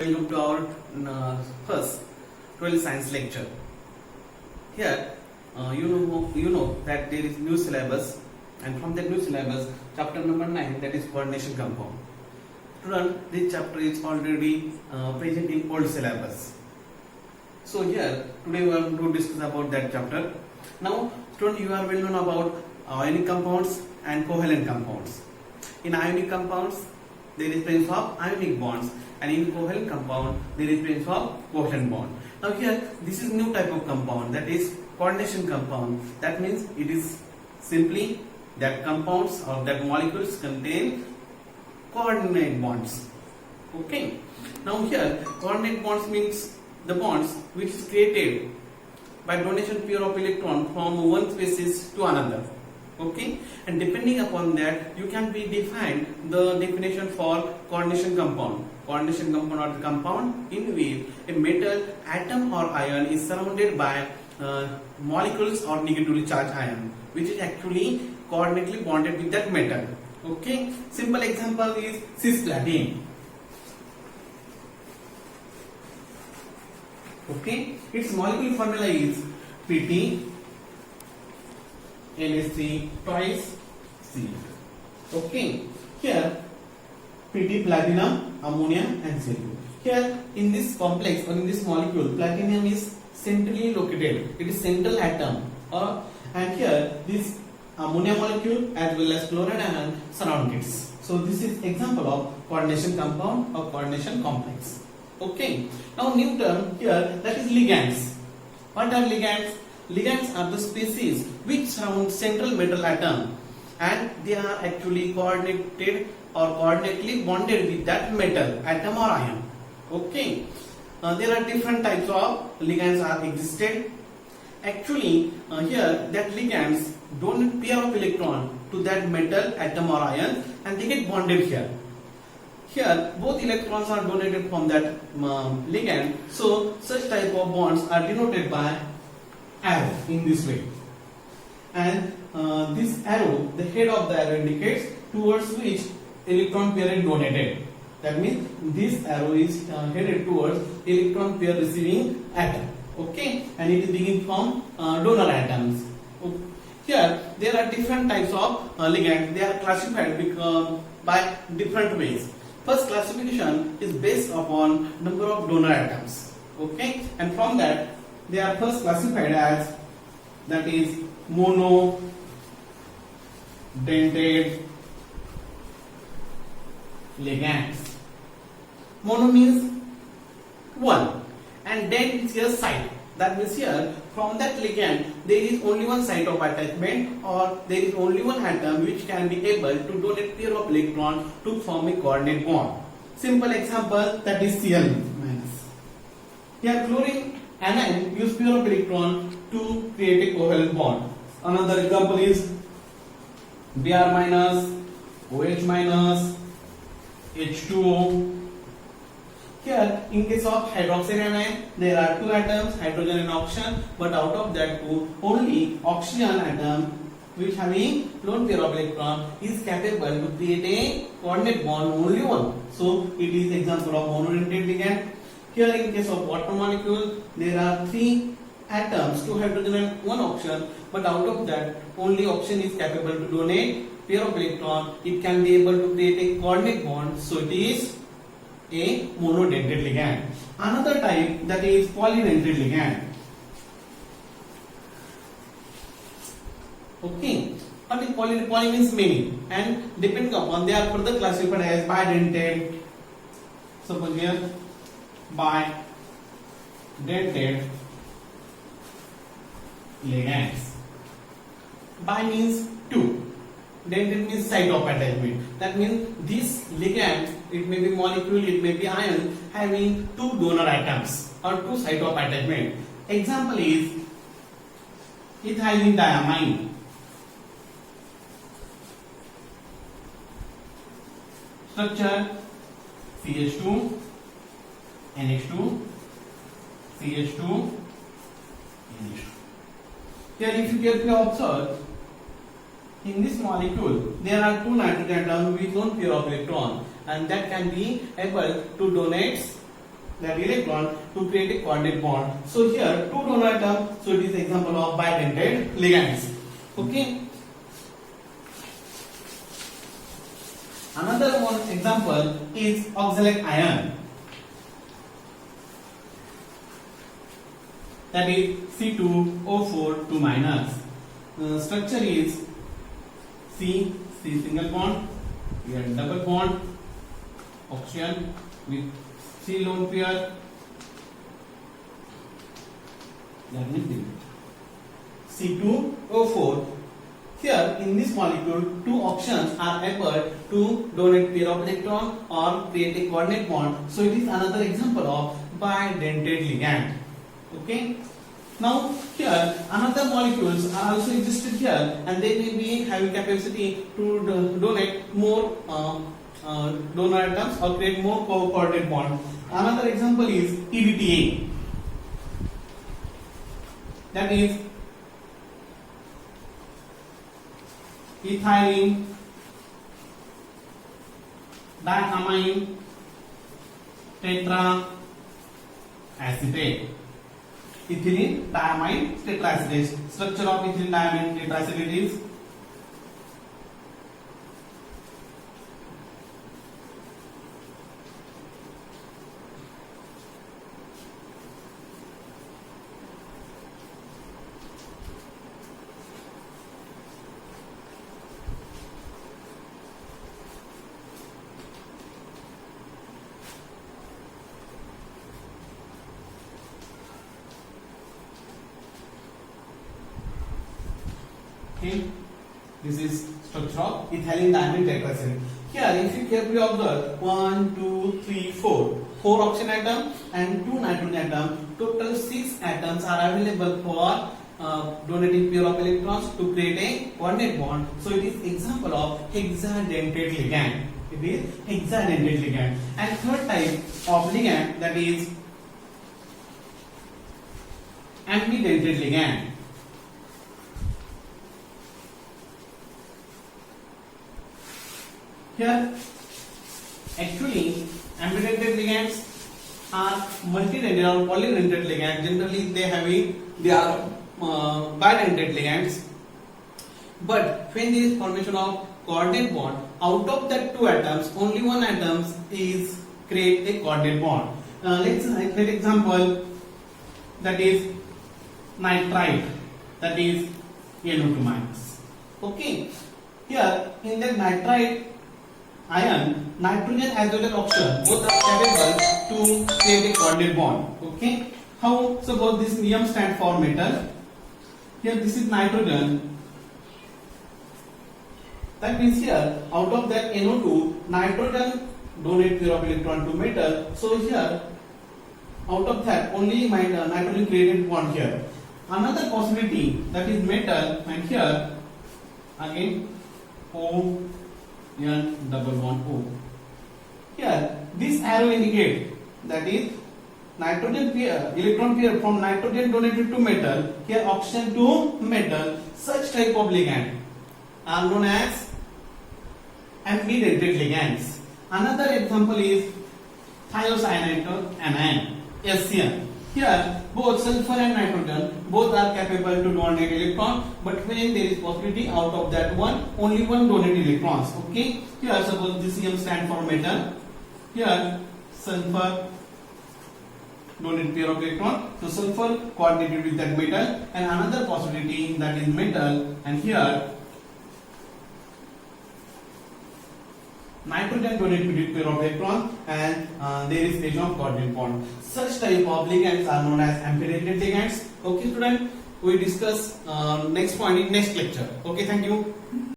Welcome to our first 12 science lecture. Here, you know that there is new syllabus, and from that new syllabus, chapter number 9, that is coordination compound. Student, this chapter is already present in old syllabus. So here, today we are going to discuss about that chapter. Now, student, you are well known about ionic compounds and covalent compounds. In ionic compounds, there is presence of ionic bonds, and in covalent compound there is presence of covalent bond. Now here this is new type of compound, that is coordination compound. That means it is simply that compounds or that molecules contain coordinate bonds. Okay. Now here coordinate bonds means the bonds which is created by donation pair of electron from one species to another. Okay, and depending upon that you can be defined the definition for coordination compound. Coordination compound or the compound in which a metal atom or ion is surrounded by molecules or negatively charged ion, which is actually coordinately bonded with that metal. Okay, simple example is cisplatin. Okay, its molecular formula is Pt NH3 twice C. Okay, here Pt platinum, ammonia and Cu. Here in this complex or in this molecule, platinum is centrally located. It is central atom. And here this ammonia molecule as well as chloride ion surround it. So this is example of coordination compound or coordination complex. Okay. Now new term here, that is ligands. What are ligands? Ligands are the species which surround central metal atom, and they are actually coordinated or coordinately bonded with that metal atom or ion. Okay, there are different types of ligands are existed. Actually, here that ligands donate pair of electron to that metal atom or ion, and they get bonded here. Here both electrons are donated from that ligand, so such type of bonds are denoted by arrow in this way, and this arrow, the head of the arrow indicates towards which electron pair is donated. That means this arrow is headed towards electron pair receiving atom. Okay, and it is begin from donor atoms. Here there are different types of ligands. They are classified by different ways. First classification is based upon number of donor atoms. Okay, and from that they are first classified as, that is, mono, dentate ligands. Mono means one, and dent is your site. That means here from that ligand there is only one site of attachment, or there is only one atom which can be able to donate pair of electron to form a coordinate bond. Simple example, that is Cl minus. Here chlorine anion use pair of electron to create a covalent bond. Another example is Br minus, OH minus, H2O. Here in case of hydroxide anion there are two atoms, hydrogen and oxygen, but out of that two only oxygen atom which having lone pair of electron is capable to create a coordinate bond, only one. So it is example of monodentate ligand. Here in case of water molecule there are three atoms, two hydrogen and one oxygen, but out of that only oxygen is capable to donate pair of electron. It can be able to create a coordinate bond, so it is a monodentate ligand. Another type, that is polydentate ligand. Okay, but in poly means many, and depending upon they are further classified as bidentate. Suppose here bidentate ligands. Bi means two, dentate means site of attachment. That means this ligand, it may be molecule, it may be ion, having two donor atoms or two site of attachment. Example is ethylene diamine. Structure CH2, NH2, CH2, NH2. Here if you carefully observe, in this molecule there are two nitrogen atoms with one pair of electron, and that can be able to donate that electron to create a coordinate bond. So here two donor atom, so it is example of bidentate ligands. Okay. Another one example is oxalate ion, that is C2O4 2 minus. Structure is C single bond, here double bond, oxygen with C lone pair, that means C2O4. Here in this molecule, two oxygens are able to donate pair of electron or create a coordinate bond. So it is another example of bidentate ligand. Okay. Now here another molecules are also existed here, and they may be having capacity to donate more donor atoms or create more coordinate bond. Another example is EDTA, that is ethylene diamine tetraacetate. Ethylene diamine tetraacetate. Structure of ethylene diamine tetraacetate is okay. This is structure of ethylene diamine tetraacetate. Here, if you carefully observe, 1, 2, 3, 4, 4 oxygen atom and 2 nitrogen atom. Total 6 atoms are available for donating pair of electrons to create a coordinate bond. So it is example of hexadentate ligand. It is hexadentate ligand. And third type of ligand, that is ambidentate ligand. Here, actually, ambidentate ligands are multidentate or polydentate ligands. Generally, they are bidentate ligands. But when there is formation of coordinate bond, out of that two atoms, only one atom is create a coordinate bond. Let's take example, that is nitrite, that is NO2 minus. Okay. Here, in the nitrite ion, nitrogen as well as oxygen both are capable to create a coordinate bond. Okay. How? Suppose this M stands for metal. Here this is nitrogen. That means here out of that NO2, nitrogen donate pair of electron to metal. So here out of that only nitrogen created bond here. Another possibility, that is metal, and here again O N double bond O. Here this arrow indicate, that is nitrogen pair, electron pair from nitrogen donated to metal, here oxygen to metal. Such type of ligand are known as ambidentate ligands. Another example is thiocyanate anion, SCN. Here both sulfur and nitrogen both are capable to donate electron, but when there is possibility out of that one, only one donate electrons. Okay. Here suppose this M stand for metal. Here sulfur donate pair of electron, so sulfur coordinated with that metal, and another possibility, that is metal, and here nitrogen donated pair of electron, and there is station of coordinate bond. Such type of ligands are known as ambidentate ligands. Okay, student, we discuss next point in next lecture. Okay, thank you.